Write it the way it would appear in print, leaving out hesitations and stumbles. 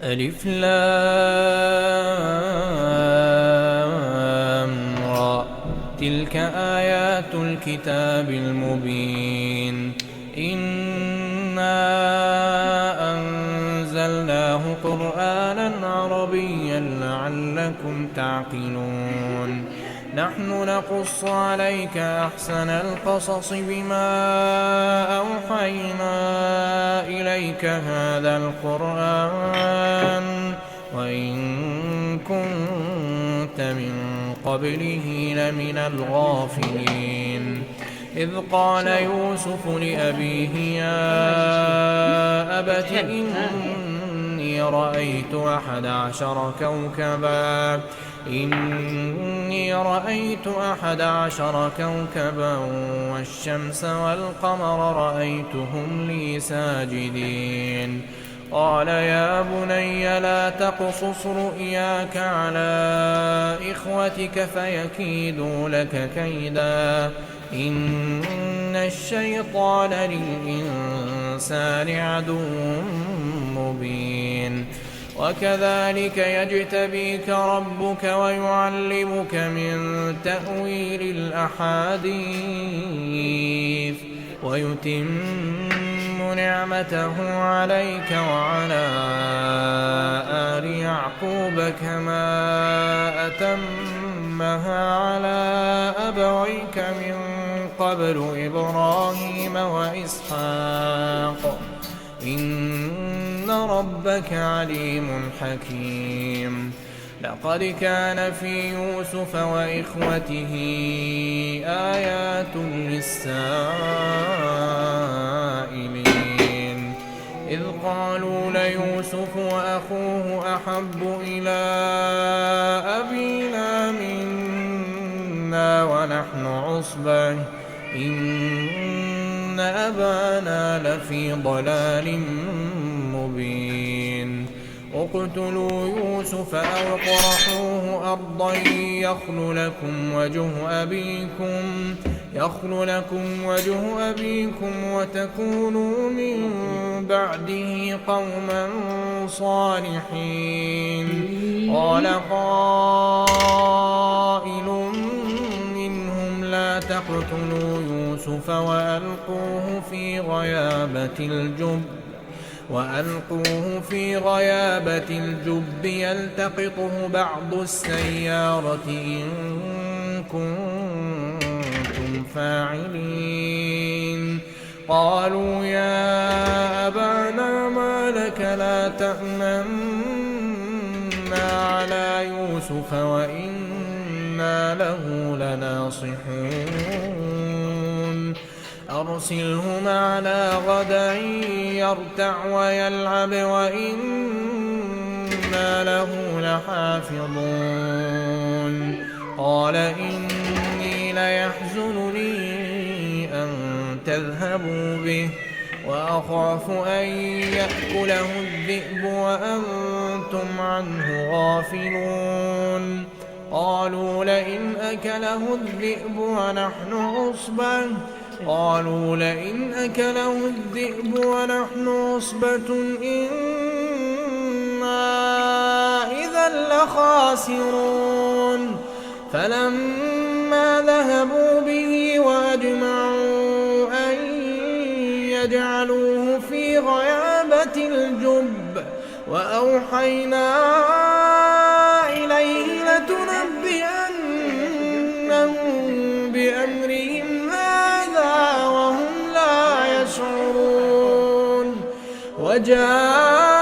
ألف لام را. تلك آيات الكتاب المبين. إنا أنزلناه قرآنا عربيا لعلكم تعقلون. نحن نقص عليك أحسن القصص بما أوحينا إليك هذا القرآن وإن كنت من قبله لمن الغافلين. إذ قال يوسف لأبيه يا أبت إني رأيت 11 كوكبا والشمس والقمر رأيتهم لي ساجدين. قال يا بني لا تقصص رؤياك على إخوتك فيكيدوا لك كيدا إن الشيطان للإنسان عدو مبين. وكذلك يجتبيك ربك ويعلمك من تأويل الأحاديث ويتم نعمته عليك وعلى آل يعقوب كما أتمها على أبويك من قبل إبراهيم وإسحاق إن ربك عليم حكيم. لقد كان في يوسف وإخوته آيات للسائلين. إذ قالوا ليوسف وأخوه أحب إلى أبينا منا ونحن عصبة إن أبانا لفي ضلال مبين. اقتلوا يوسف أو اطرحوه أرضا يخل لكم وجه أبيكم وتكونوا من بعده قوما صالحين. قال قائل منهم لا تقتلوا يوسف وألقوه في غيابة الجب يلتقطه بعض السيارة إن كنتم فاعلين. قالوا يا أبانا ما لك لا تأمنا على يوسف وإنا له لناصحون. أرسله معنا غدا يرتع ويلعب وإنا له لحافظون. قال إني ليحزنني أن تذهبوا به وأخاف أن يأكله الذئب وأنتم عنه غافلون. قالوا لئن أكله الذئب ونحن عصبة إنا إذا لخاسرون. فلما ذهبوا به وأجمعوا أن يجعلوه في غيابة الجب وأوحينا إليه لتنبئنهم بأمرهم هذا وهم لا يشعرون. وجاء